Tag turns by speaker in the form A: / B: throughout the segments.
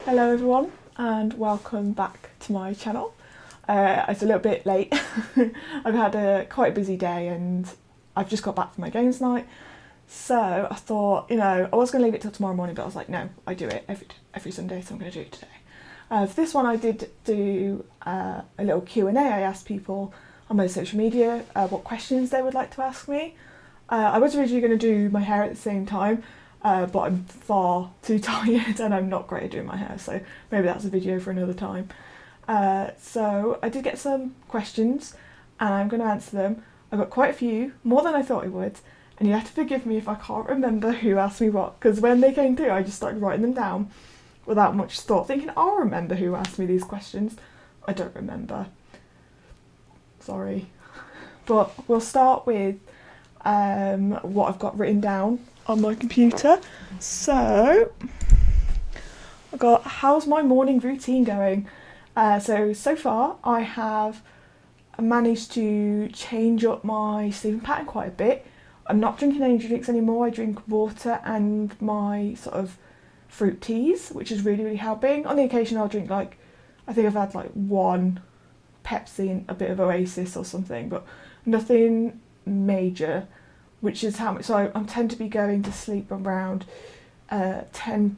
A: Hello everyone and welcome back to my channel. It's a little bit late. I've had a quite busy day and I've just got back from my games night. So I thought, I was going to leave it till tomorrow morning, but I was like, no, I do it every Sunday, so I'm going to do it today. For this one I did do a little Q&A. I asked people on my social media what questions they would like to ask me. I was originally going to do my hair at the same time, but I'm far too tired and I'm not great at doing my hair, so maybe that's a video for another time. So I did get some questions and I'm going to answer them. I got quite a few, more than I thought I would, and you have to forgive me if I can't remember who asked me what, because when they came through I just started writing them down without much thought, thinking I'll remember who asked me these questions. I don't remember. Sorry. But we'll start with what I've got written down on my computer. So I've got, how's my morning routine going? So far I have managed to change up my sleeping pattern quite a bit. I'm not drinking energy drinks anymore. I drink water and my sort of fruit teas, which is really helping. On the occasion I'll drink I think I've had one Pepsi and a bit of Oasis or something, but nothing major, which is how much. So I tend to be going to sleep around between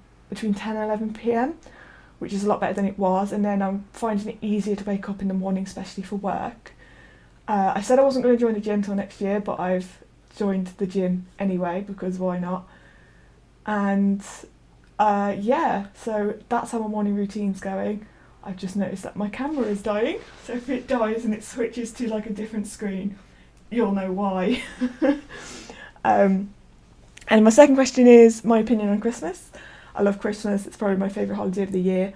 A: 10 and 11 p.m, which is a lot better than it was, and then I'm finding it easier to wake up in the morning, especially for work. I said I wasn't going to join the gym till next year, but I've joined the gym anyway, because why not? And yeah, so that's how my morning routine's going. I've just noticed that my camera is dying, so if it dies and it switches to a different screen, you'll know why. And my second question is my opinion on Christmas. I love Christmas, it's probably my favourite holiday of the year.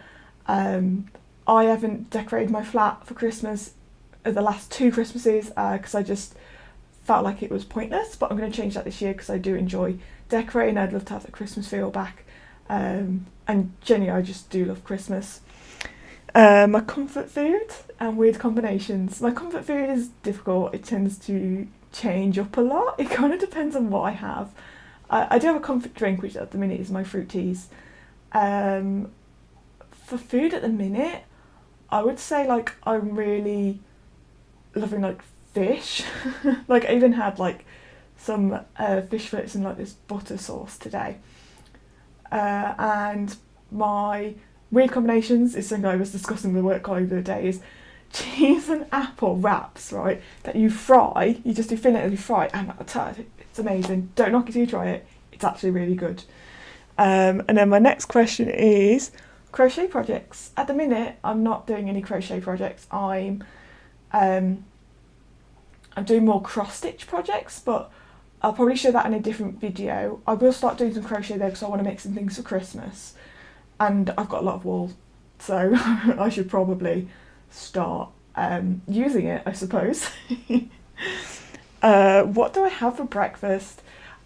A: I haven't decorated my flat for Christmas the last 2 Christmases because I just felt like it was pointless, but I'm going to change that this year because I do enjoy decorating. I'd love to have the Christmas feel back, and genuinely I just do love Christmas. My comfort food and weird combinations. My comfort food is difficult. It tends to change up a lot. It kind of depends on what I have. I do have a comfort drink, which at the minute is my fruit teas. For food at the minute, I would say I'm really loving fish. I even had some fish fillets and this butter sauce today. And my weird combinations is something I was discussing with work over the day, is cheese and apple wraps, right, that you fry. You just do fillet and you fry, and it's amazing. Don't knock it till you try it. It's actually really good. And then my next question is crochet projects. At the minute I'm not doing any crochet projects. I'm doing more cross stitch projects, but I'll probably show that in a different video. I will start doing some crochet though, because I want to make some things for Christmas, and I've got a lot of wool, so I should probably start using it, I suppose. What do I have for breakfast?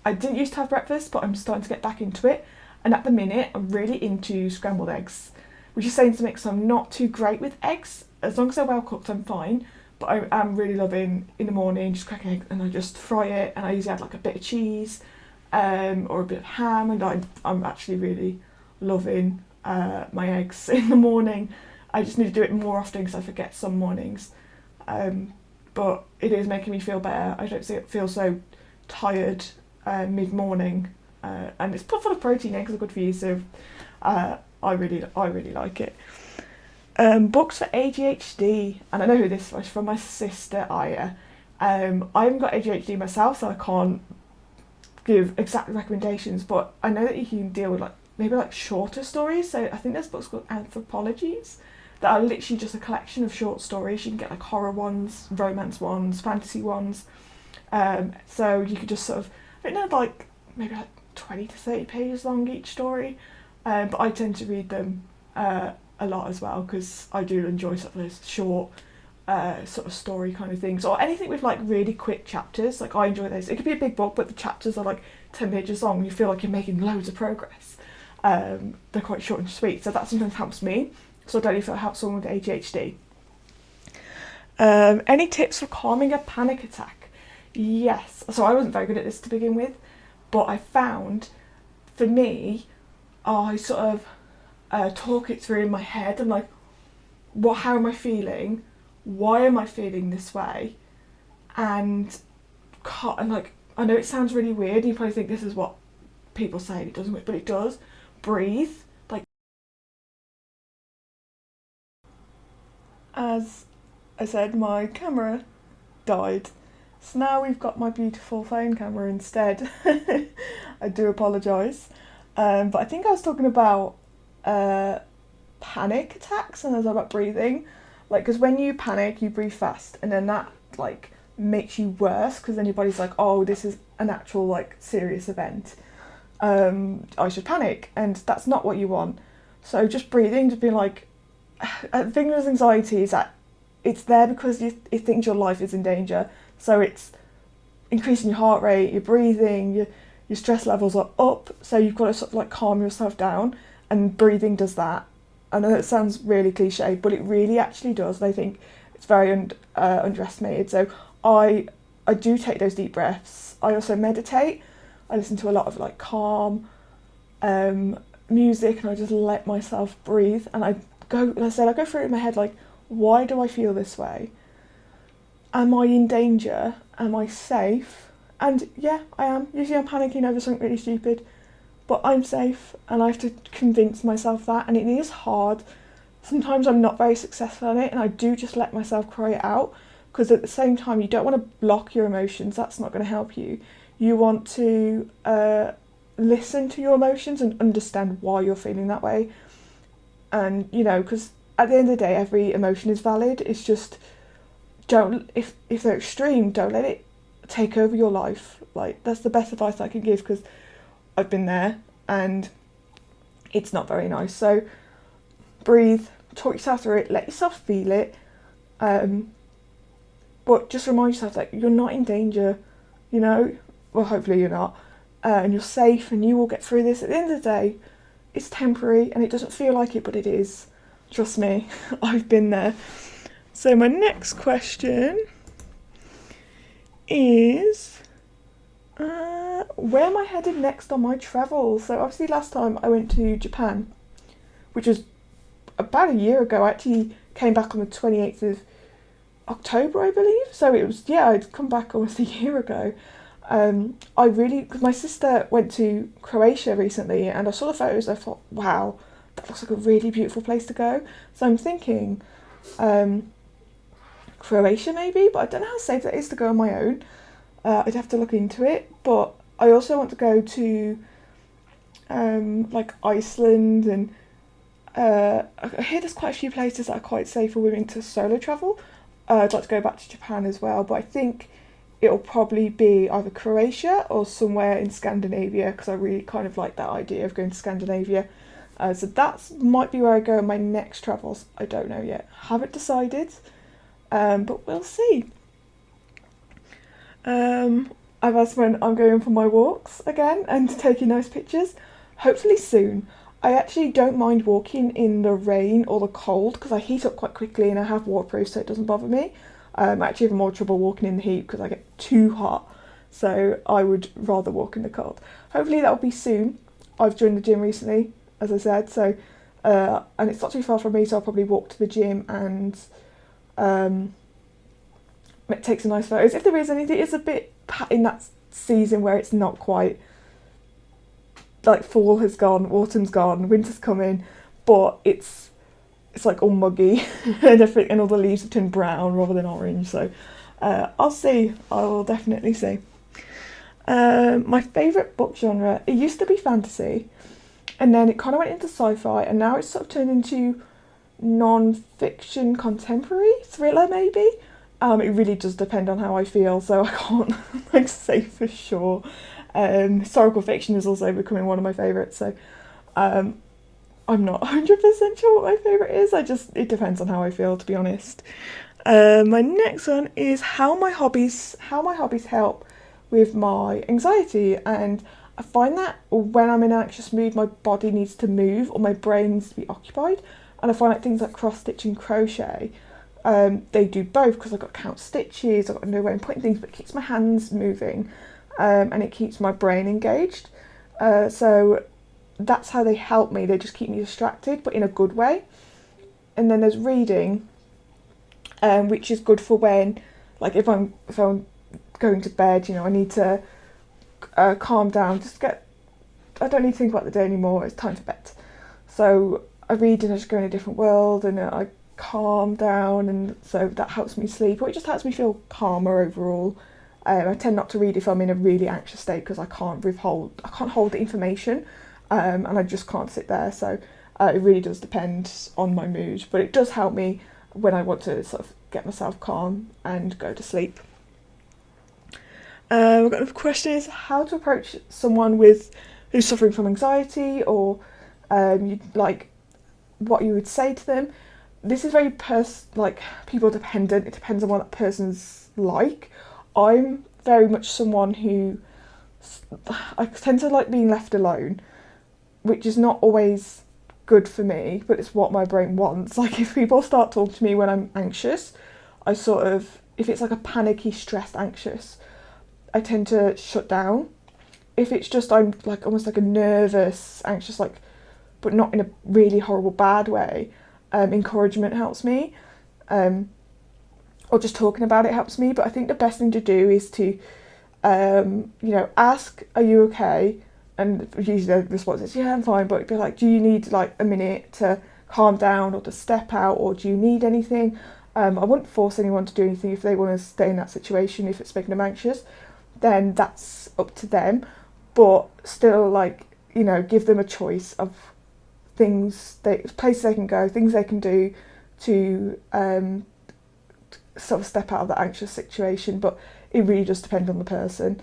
A: I didn't used to have breakfast, but I'm starting to get back into it, and at the minute I'm really into scrambled eggs, which is saying something because I'm not too great with eggs. As long as they're well cooked I'm fine, but I am really loving in the morning just crack an egg and I just fry it, and I usually add a bit of cheese or a bit of ham, and I'm actually really loving my eggs in the morning. I just need to do it more often because I forget some mornings, but it is making me feel better. I don't feel so tired mid-morning, and it's full of protein. Eggs are good for you, so I really like it. Books for ADHD, and I know who this was from, my sister Aya. I haven't got ADHD myself, so I can't give exact recommendations, but I know that you can deal with maybe shorter stories. So I think there's books called Anthropologies that are literally just a collection of short stories. You can get horror ones, romance ones, fantasy ones. So you could just sort of, I don't know, maybe 20 to 30 pages long each story. But I tend to read them a lot as well, because I do enjoy sort of those short sort of story kind of things, or anything with really quick chapters. I enjoy those. It could be a big book, but the chapters are 10 pages long. You feel like you're making loads of progress. They're quite short and sweet, so that sometimes helps me. So I don't know if it helps someone with ADHD. Any tips for calming a panic attack? Yes. So I wasn't very good at this to begin with, but I found, for me, I sort of talk it through in my head. I'm like, how am I feeling? Why am I feeling this way? And like, I know it sounds really weird, and you probably think this is what people say, and it doesn't, but it does. Breathe. Like, as I said, my camera died, so now we've got my beautiful phone camera instead. I do apologise, but I think I was talking about panic attacks, and I was about breathing, like, because when you panic you breathe fast, and then that like makes you worse, because then your body's like, oh, this is an actual like serious event, I should panic, and that's not what you want. So just breathing, just being like, the thing with anxiety is that it's there because it thinks your life is in danger, so it's increasing your heart rate, your breathing, your stress levels are up, so you've got to sort of like calm yourself down, and breathing does that. I know it sounds really cliche, but it really actually does, and I think it's very underestimated. So I do take those deep breaths. I also meditate. I listen to a lot of like calm music, and I just let myself breathe. And I go through it in my head, like, why do I feel this way? Am I in danger? Am I safe? And yeah, I am. Usually I'm panicking over something really stupid, but I'm safe, and I have to convince myself that, and it is hard. Sometimes I'm not very successful at it, and I do just let myself cry it out, because at the same time you don't want to block your emotions. That's not going to help you. You want to listen to your emotions and understand why you're feeling that way. And, you know, because at the end of the day, every emotion is valid. It's just, if they're extreme, don't let it take over your life. Like, that's the best advice I can give, because I've been there and it's not very nice. So breathe, talk yourself through it, let yourself feel it, but just remind yourself that you're not in danger, you know, well, hopefully you're not, and you're safe, and you will get through this. At the end of the day, it's temporary, and it doesn't feel like it, but it is. Trust me, I've been there. So my next question is, where am I headed next on my travels? So obviously last time I went to Japan, which was about a year ago. I actually came back on the 28th of October, I believe. So it was, yeah, I'd come back almost a year ago. Because my sister went to Croatia recently, and I saw the photos, I thought, wow, that looks like a really beautiful place to go. So I'm thinking Croatia maybe, but I don't know how safe that is to go on my own. I'd have to look into it, but I also want to go to like Iceland, and I hear there's quite a few places that are quite safe for women to solo travel. I'd like to go back to Japan as well, but I think it'll probably be either Croatia or somewhere in Scandinavia, because I really kind of like that idea of going to Scandinavia. So that might be where I go on my next travels. I don't know yet. Haven't decided, but we'll see. I've asked when I'm going for my walks again and taking nice pictures. Hopefully soon. I actually don't mind walking in the rain or the cold, because I heat up quite quickly and I have waterproof, so it doesn't bother me. I actually have more trouble walking in the heat because I get too hot, so I would rather walk in the cold. Hopefully that will be soon. I've joined the gym recently, as I said, so and it's not too far from me, so I'll probably walk to the gym and take some nice photos. If there is anything, it's a bit in that season where it's not quite, like, fall has gone, autumn's gone, winter's coming, but it's like all muggy and all the leaves have turned brown rather than orange. So I'll see. I will definitely see. My favourite book genre, it used to be fantasy, and then it kind of went into sci-fi, and now it's sort of turned into non-fiction contemporary thriller maybe. It really does depend on how I feel, so I can't like say for sure. Historical fiction is also becoming one of my favourites, so I'm not 100% sure what my favourite is. It depends on how I feel, to be honest. My next one is how my hobbies help with my anxiety. And I find that when I'm in an anxious mood, my body needs to move or my brain needs to be occupied. And I find like things like cross stitch and crochet, they do both, because I've got to count stitches, I've got to know where I'm putting things, but it keeps my hands moving, and it keeps my brain engaged. So that's how they help me. They just keep me distracted, but in a good way. And then there's reading, which is good for when, like, if I'm going to bed, I need to calm down, I don't need to think about the day anymore, it's time for bed. So I read and I just go in a different world, and I calm down, and so that helps me sleep, or it just helps me feel calmer overall. I tend not to read if I'm in a really anxious state, because I can't hold the information, and I just can't sit there. So it really does depend on my mood, but it does help me when I want to sort of get myself calm and go to sleep. We've got another question: is how to approach someone who's suffering from anxiety, or what you would say to them. This is very people dependent. It depends on what that person's like. I'm very much someone who, I tend to like being left alone, which is not always good for me, but it's what my brain wants. Like, if people start talking to me when I'm anxious, if it's like a panicky, stressed, anxious, I tend to shut down. If it's just I'm like almost like a nervous, anxious, but not in a really horrible bad way, encouragement helps me, or just talking about it helps me. But I think the best thing to do is to ask, are you okay? And usually the response is, yeah, I'm fine, but be like, do you need like a minute to calm down, or to step out, or do you need anything? I wouldn't force anyone to do anything. If they want to stay in that situation, if it's making them anxious, then that's up to them. But still, give them a choice of places they can go, things they can do to sort of step out of that anxious situation. But it really does depend on the person,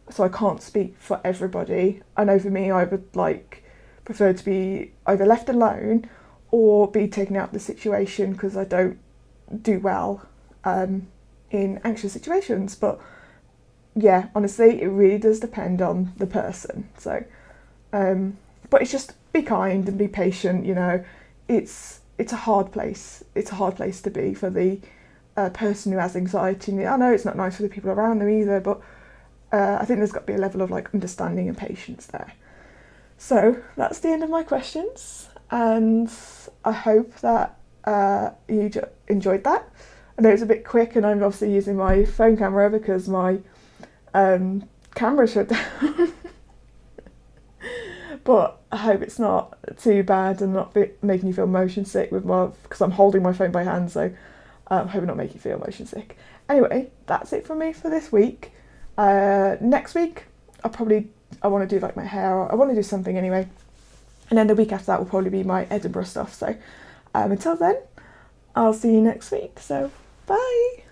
A: so I can't speak for everybody. I know for me, I would prefer to be either left alone or be taken out of the situation, because I don't do well in anxious situations. But yeah, honestly, it really does depend on the person. So but it's just be kind and be patient. It's a hard place. It's a hard place to be for the person who has anxiety. And I know it's not nice for the people around them either, but I think there's got to be a level of understanding and patience there. So that's the end of my questions, and I hope that you enjoyed that. I know it's a bit quick, and I'm obviously using my phone camera because my camera shut down. But I hope it's not too bad and not making you feel motion sick because I'm holding my phone by hand, so I hope it not make you feel motion sick. Anyway, that's it from me for this week. Next week, I want to do my hair. I want to do something anyway. And then the week after that will probably be my Edinburgh stuff. So until then, I'll see you next week. So bye.